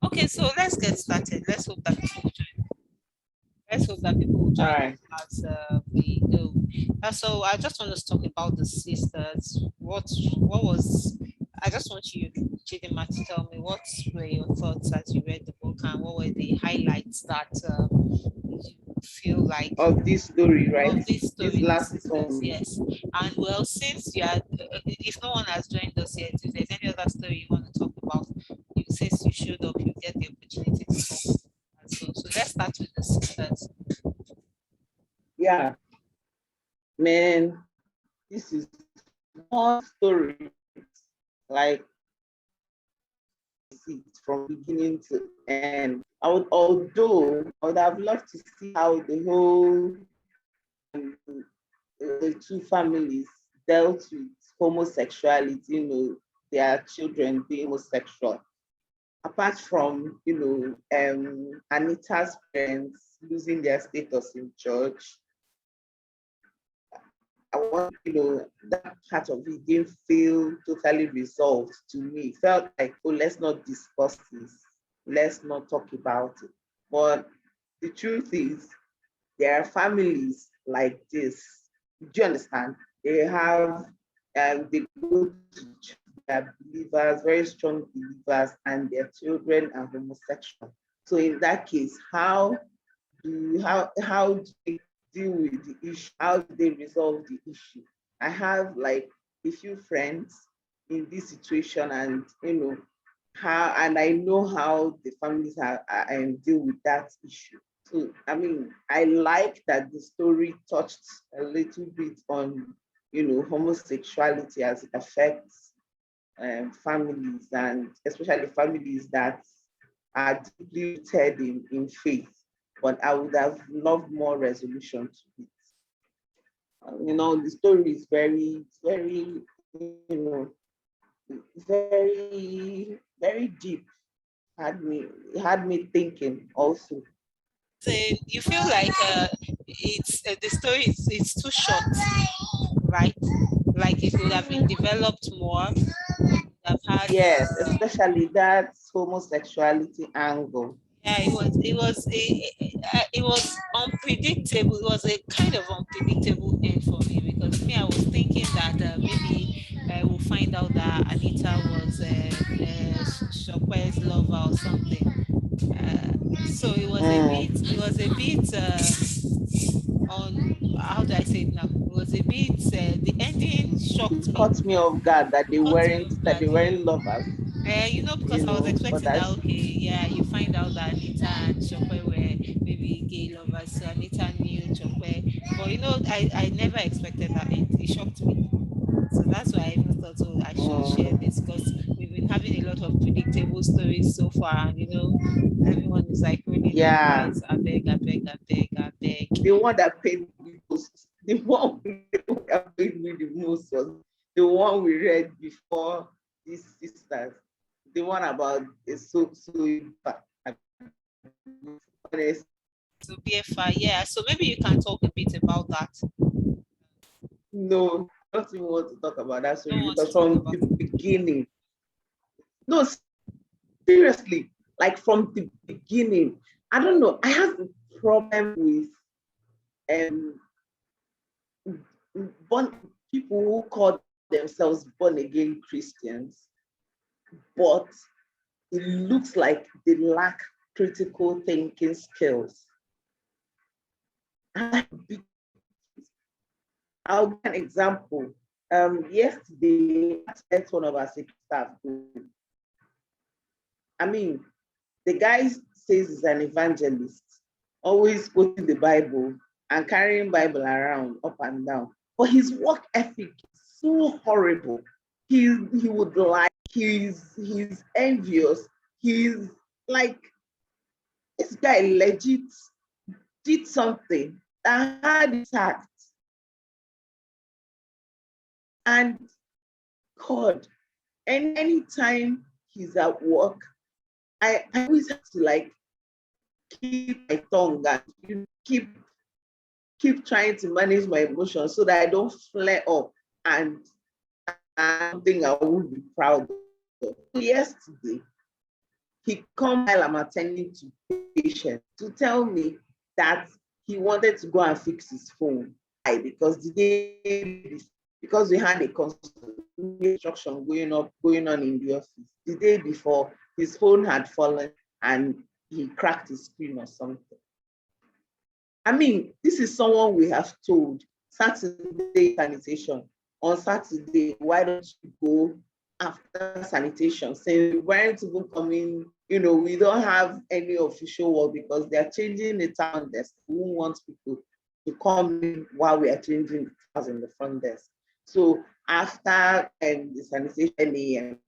Okay, so let's get started. Let's hope that people will All join right. as we go. So I just want to talk about the sisters. What was? I just want you, Chidima, to tell me what were your thoughts as you read the book, and what were the highlights that you feel like Of this story, right? of this This story, the last sisters? one. Yes. And well, since you are, if no one has joined us yet, if there's any other story you want to talk about, you since you showed up, you get the opportunity to talk. So let's start with the sisters. Yeah, man, this is one story. Like see it from beginning to end. Although I would have loved to see how the whole the two families dealt with homosexuality, their children being homosexual. Apart from, Anita's parents losing their status in church, I want, that part of it didn't feel totally resolved to me. It felt like, oh, let's not discuss this. Let's not talk about it. But the truth is, there are families like this. Do you understand? They have, they go to church, they are believers, very strong believers, and their children are homosexual. So in that case, how do they deal with the issue? How do they resolve the issue? I have like a few friends in this situation, and I know how the families deal with that issue. So I mean, I like that the story touched a little bit on homosexuality as it affects families, and especially families that are deeply rooted in faith. But I would have loved more resolution to it. The story is very, very, very deep. It had me thinking also. So you feel like it's the story is it's too short, right? Like it would have been developed more. Have had Yes, especially that homosexuality angle. yeah, it was unpredictable. It was a kind of unpredictable end for me because me I was thinking that maybe we'll find out that Anita was Shokwe's lover or something. So Mm. it was a bit on how do I say it now? It was a bit the ending shocked It me. caught me off guard that they Caught me weren't off that guard, they yeah. weren't lovers, Because I was but expecting that that's okay, yeah, you find out that Anita and Chokwe were maybe gay lovers, so Anita knew Chokwe. But I never expected that it shocked me. So that's why I even thought, oh, I should share mm, this because we've been having a lot of predictable stories so far, and everyone is like rolling their yeah, eyes. I beg, I beg, I beg, I beg. the one that paid me most, the one that paid me the most was the one we read before these sisters, the one about a honest. So BFI, yeah. So maybe you can talk a bit about that. No, I don't even want to talk about that I don't story want to because talk from about the it. beginning, no, seriously, like from the beginning, I don't know. I have a problem with um people who call themselves born again Christians, but it looks like they lack critical thinking skills. I'll give an example. Yesterday, I met one of our secret staff. I mean, the guy says he's an evangelist, always quoting the Bible and carrying Bible around up and down. But his work ethic is so horrible. He would lie. He's envious. He's like, this guy legit did something that had impact. And God, anytime he's at work, I always have to like keep my tongue and keep trying to manage my emotions so that I don't flare up and something I would be proud of. Yesterday, he come while I'm attending to patients to tell me that he wanted to go and fix his phone. Why? Because the day, because we had a construction going on in the office. The day before, his phone had fallen and he cracked his screen or something. I mean, this is someone we have told Saturday sanitation. On Saturday, why don't you go after sanitation? Saying we weren't even coming, we don't have any official work because they're changing the town desk. We won't want people to come in while we are changing the towns in the front desk. So after the sanitation AM,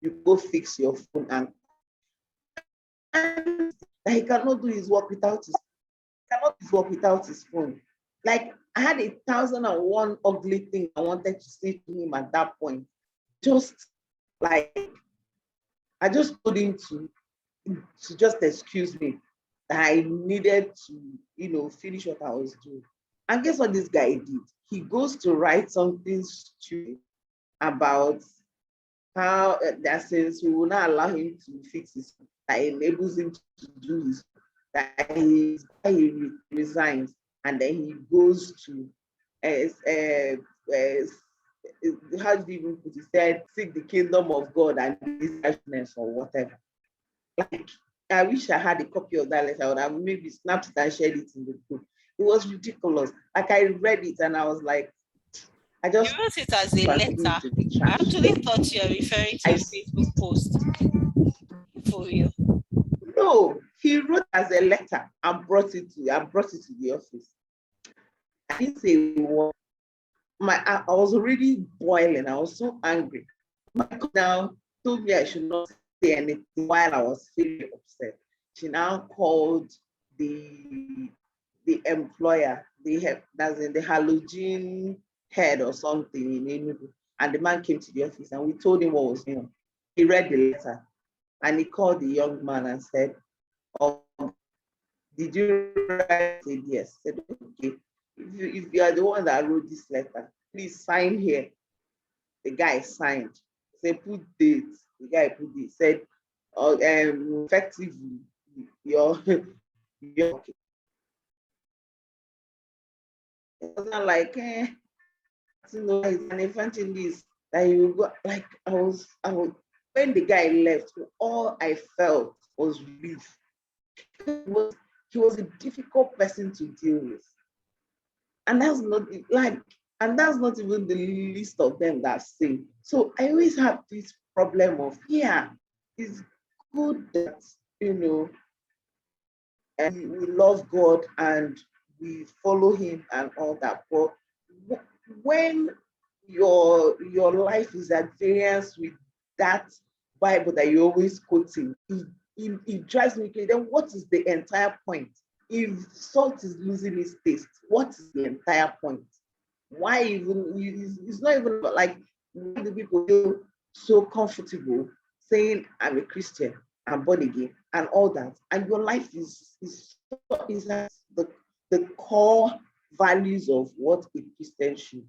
you go fix your phone and he cannot do his work without his phone. Like, I had 1,001 ugly things I wanted to say to him at that point. Just like, I just told him to just excuse me, that I needed to, finish what I was doing. And guess what this guy did? He goes to write something stupid about how that since we will not allow him to fix his, that enables him to do his, that he resigns, and then he goes to how do you even put it? He said, seek the kingdom of God and his righteousness or whatever. Like, I wish I had a copy of that letter. I would have maybe snapped it and shared it in the group. It was ridiculous. Like, I read it and I was like, I just wrote it as a letter. I actually thought you were referring to a Facebook post. For real. No, he wrote as a letter and brought it to the office. I didn't say what. I was already boiling. I was so angry. My cousin now told me I should not say anything while I was feeling upset. She now called the employer, that's in the halogen head or something in Enugu, and the man came to the office and we told him what was going on. He read the letter and he called the young man and said, "Oh, did you write?" He said, yes. I said, okay. If you are the one that wrote this letter, please sign here. The guy signed. He said, put date. The guy put it. Said, effectively, you're okay. It wasn't like, he's an evangelist that you go. Like, I was when the guy left, all I felt was relief. He was a difficult person to deal with. And that's not even the least of them that sin. So I always have this problem of, it's good that, and we love God and we follow him and all that. But when your life is at variance with that Bible that you're always quoting, it drives me crazy. Then what is the entire point? If salt is losing its taste, what is the entire point? Why even? It's not even like, why do people feel so comfortable saying I'm a Christian, I'm born again, and all that, and your life is the core values of what a Christian should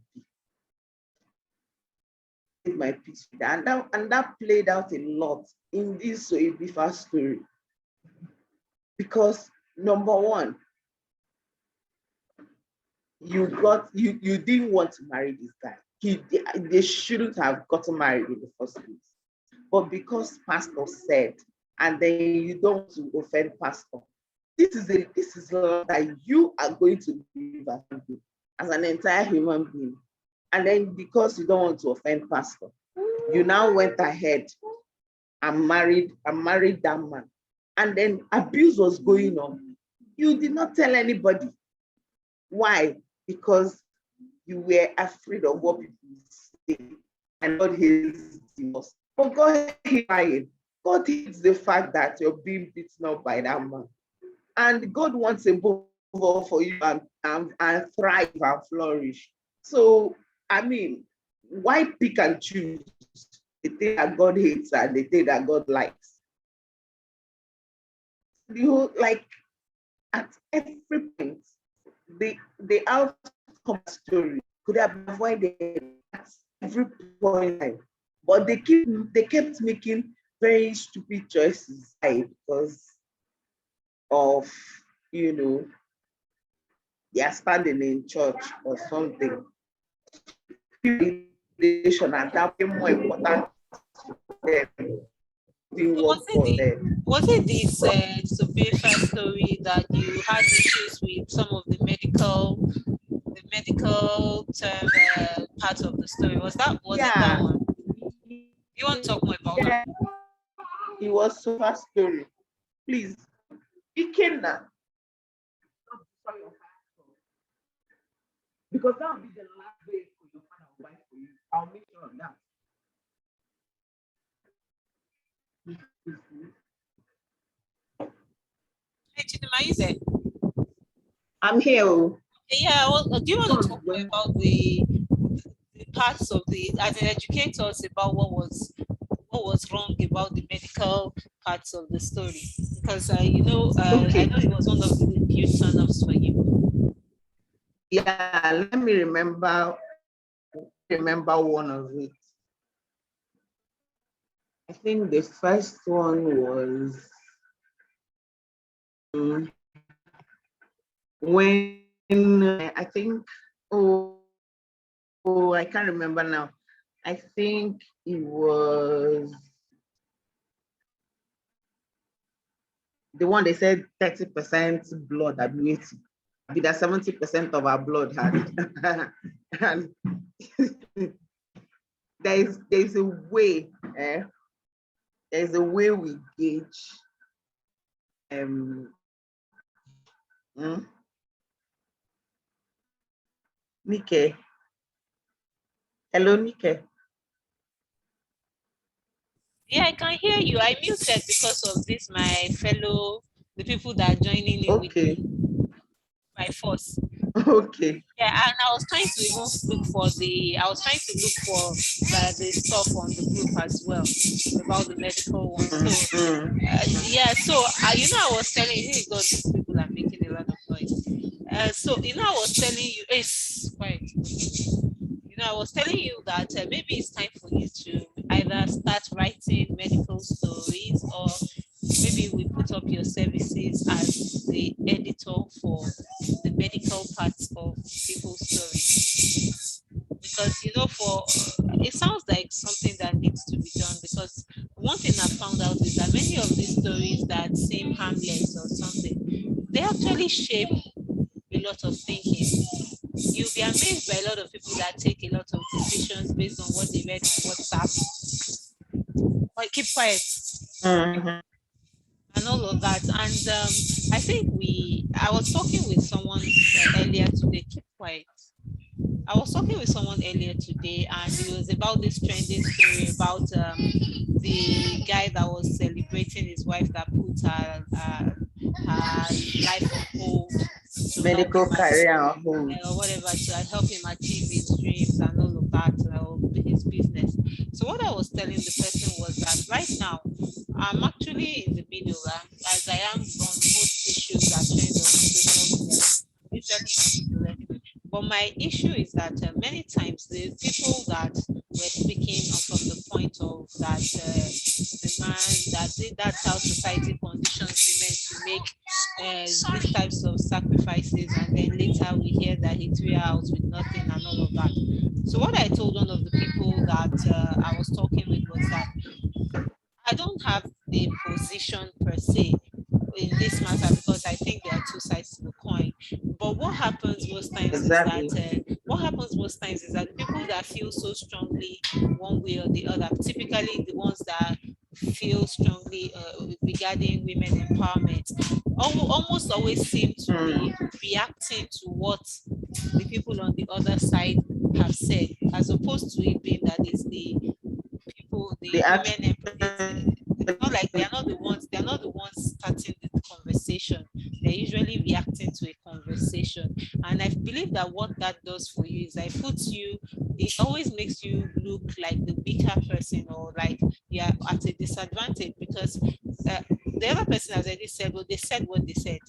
be. My peace, and that played out a lot in this Oyebifa story, because number one, you didn't want to marry this guy. They shouldn't have gotten married in the first place. But because pastor said, and then you don't want to offend pastor, this is love that you are going to live as an entire human being. And then because you don't want to offend pastor, you now went ahead and married that man. And then abuse was going on. You did not tell anybody. Why? Because you were afraid of what people say, and God hates divorce. But God hates crying. God hates the fact that you're being beaten up by that man. And God wants a both for you and thrive and flourish. So, I mean, why pick and choose the thing that God hates and the thing that God likes? Like, at every point, the outcome story could have been avoided at every point, but they kept making very stupid choices. Why? Because of, you know, they are standing in church or something. Relation and that way more important to them. Didn't So work for them. was it this Sophia story that you had issues with some of the medical term part of the story? Was it that Yeah, one? You want to talk more about that? yeah, it was so fast story. Please, it came now. Because that will be the last day for your father will buy for you. I'll make sure of that. Hey, Chidima, you there? I'm here. Oh. Yeah, well, do you want to talk more When about the parts of the, as an educator, about what was wrong about the medical parts of the story? Because I okay, know it was one of the huge turn-offs for you. yeah, let me remember one of it. I think the first one was when I think, oh, I can't remember now. I think it was the one they said 30% blood ability. Be that 70% of our blood had. And there's a way, there's a way we gauge mm, Nike. Hello, Nike. Yeah, I can hear you. I muted because of this, the people that are joining in with Okay, me by force. okay. Yeah, and I was trying to even I was trying to look for the stuff on the group as well about the medical one. So, Mm-hmm. yeah, so, I was telling you, here you go, these people are making a lot of noise. So, I was telling you, it's quiet. I was telling you that maybe it's time for you to either start writing medical stories, or maybe we put up your services as the editor for the medical parts of people's stories. Because, for it sounds like something that needs to be done. Because one thing I found out is that many of these stories that seem harmless or something, they actually shape a lot of thinking. You'll be amazed by a lot of people that take a lot of decisions based on what they read on WhatsApp. Or keep quiet Mm-hmm. and all of that. And I was talking with someone earlier today. Keep quiet. I was talking with someone earlier today, and it was about this trending story about the guy that was celebrating his wife that put her life on hold to help Medical him career on hold. or whatever, to help him achieve his dreams and all of that, his business. So what I was telling the person was that right now I'm actually in the middle, as I am on most issues that trend on social media. Usually in the middle anyway. But my issue is that many times the people that were speaking are from the point of that the man that's how society conditions women to make these types of sacrifices, and then later we hear that he threw her out with nothing and all of that. So what I told one of the people that I was talking with was that I don't have a position per se in this matter, because I think there are two sides to the coin. But Exactly. what happens most times is that the people that feel so strongly one way or the other, typically the ones that feel strongly regarding women empowerment, almost always seem to be reacting to what the people on the other side have said, as opposed to it being that it's The the action. women, it's not like they're not the ones starting the conversation. They're usually reacting to a conversation. And I believe that what that does for you is that it always makes you look like the weaker person, or like you're at a disadvantage, because the other person has already said, well, they said what they said.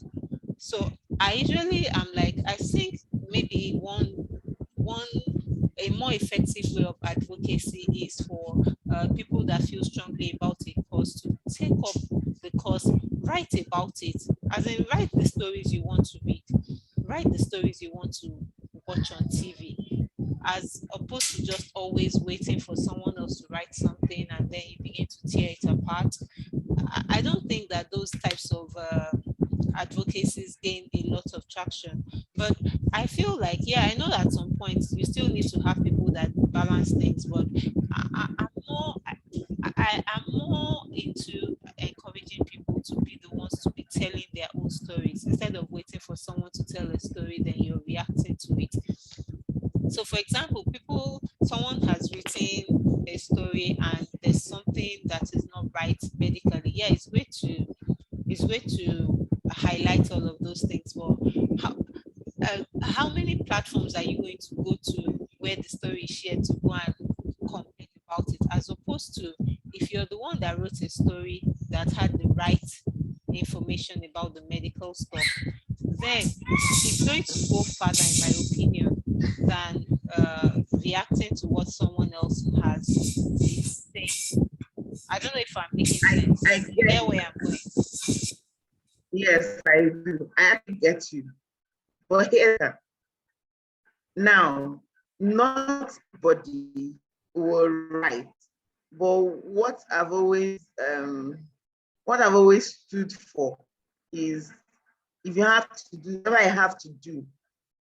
So I usually am like, I think maybe one a more effective way of advocacy is for people that feel strongly about a cause to take up the cause, write about it, as in write the stories you want to read, write the stories you want to watch on TV, as opposed to just always waiting for someone else to write something and then you begin to tear it apart. I don't think that those types of advocacies gain a lot of traction. But I feel like, yeah, I know that at some point you still need to have people that balance things, but I'm more, I'm more into encouraging people to be the ones to be telling their own stories instead of waiting for someone to tell a story, then you're reacting to it. So, for example, someone has written a story and there's something that is not right medically. Yeah, it's great to highlight all of those things. But how many platforms are you going to go to where the story is shared to go and complain about it, as opposed to if you're the one that wrote a story that had the right information about the medical stuff, then it's going to go further, in my opinion, than reacting to what someone else has is saying. I don't know if I'm making sense. I You get, get where I'm going? yes, I do. I get you. But here now, not everybody will write. But what I've always stood for is, if you have to do whatever I have to do,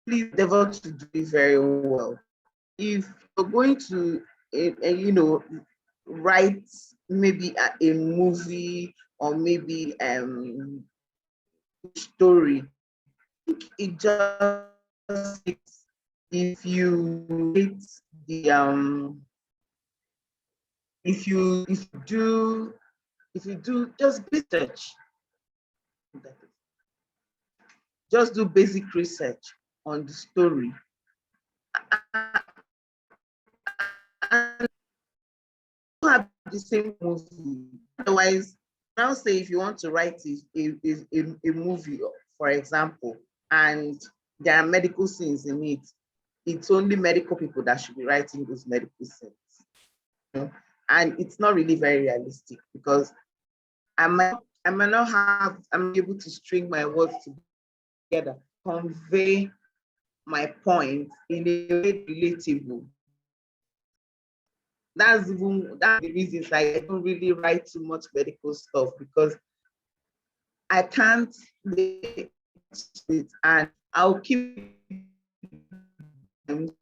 please endeavor to do it very well. If you're going to, write maybe a movie or maybe story, it just takes, if you rate the if you do just research, just do basic research on the story, and have the same movie. Otherwise, now say if you want to write a movie, for example, and there are medical scenes in it, it's only medical people that should be writing those medical scenes. You know? And it's not really very realistic, because I might not have, I'm able to string my words together, convey my point in a way relatable. That's the reasons I don't really write too much medical stuff, because I can't relate to it, and I'll keep.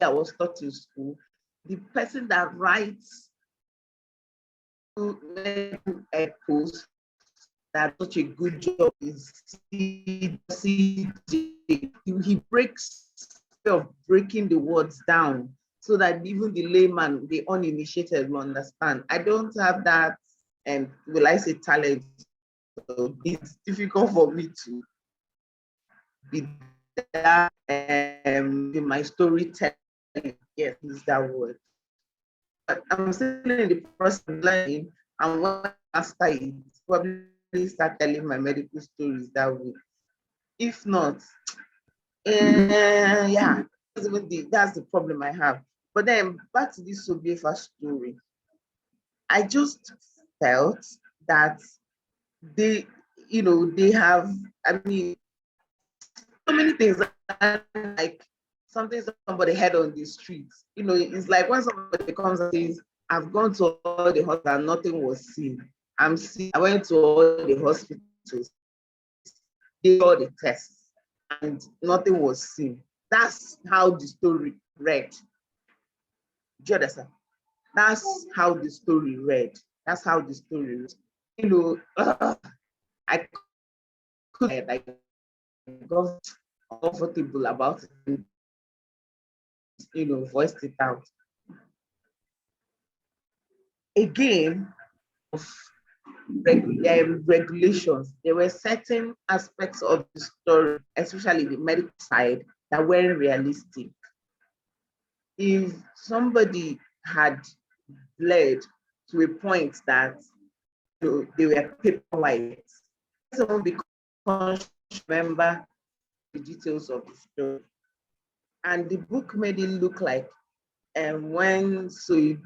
I was taught in school, the person that writes a post that such a good job is he breaks of breaking the words down so that even the layman, the uninitiated, will understand. I don't have that, and will I say talent? So it's difficult for me to be there in my storytelling. Yes, is that word. But I'm still in the process of learning, and when after it, probably start telling my medical stories that way. If not, yeah, that's the problem I have. But then back to this Sobiefa story, I just felt that they, they have, I mean, so many things, like something somebody had on the streets. It's like when somebody comes and says, I've gone to all the hospitals and nothing was seen. I went to all the hospitals, did all the tests, and nothing was seen. That's how the story read. Do you understand? That's how the story read. That's how the story read. I could, like, got comfortable about it, voiced it out. Again, of regulations, there were certain aspects of the story, especially the medical side, that weren't realistic. If somebody had bled to a point that they were paper white, someone becomes remember the details of the story. And the book made it look like when Subie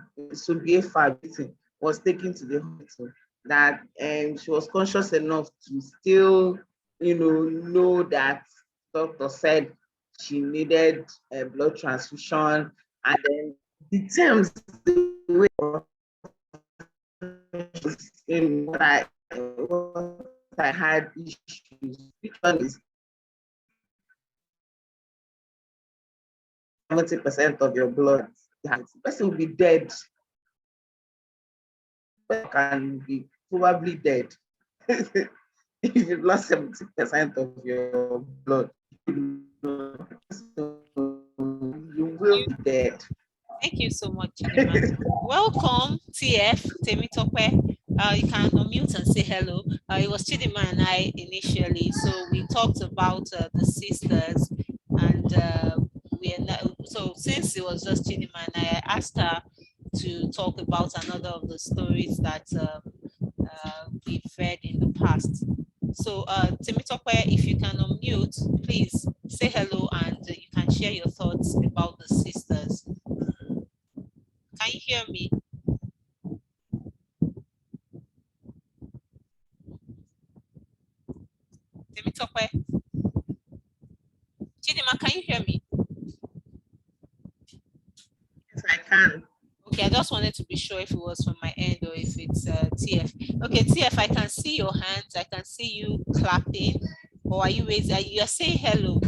was taken to the hospital, that she was conscious enough to still, know that doctor said she needed a blood transfusion, and then the terms, the way what I had issues, which one is 70% of your blood, the person will be dead, can be probably dead. If you've lost 70% of your blood, you will be dead. Thank you so much, Chidima. Welcome, TF, Temitope. You can unmute and say hello. It was Chidima and I initially, so we talked about the sisters, and so since it was just Chidima and I asked her to talk about another of the stories that we've read in the past. So, Temitope, if you can unmute, please say hello, and you can share your thoughts about the sisters. Can you hear me? Temitope? Chidima, can you hear me? Yes, I can. Okay, I just wanted to be sure if it was from my end or if it's TF. Okay, TF, I can see your hands. I can see you clapping. Or are you raising? You're saying hello.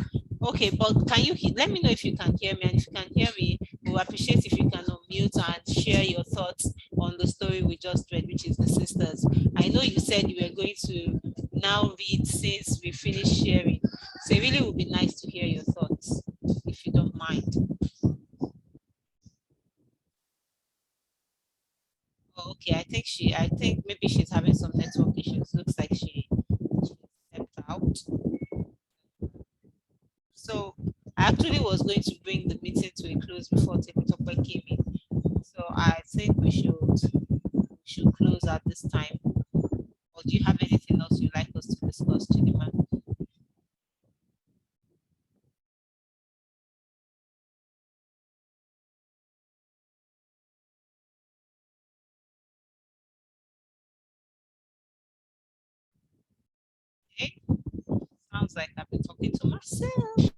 Okay, but can you let me know if you can hear me? And if you can hear me, we'll appreciate if you can unmute and share your thoughts on the story we just read, which is the sisters. I know you said you were going to now read since we finished sharing. So it really would be nice to hear your thoughts, if you don't mind. Oh, okay, I think maybe she's having some network issues. Looks like she stepped out. So I actually was going to bring the meeting to a close before Temitope came in. So I think we should close at this time. Or do you have anything else you'd like us to discuss, Chidima? Okay, sounds like I've been talking to myself.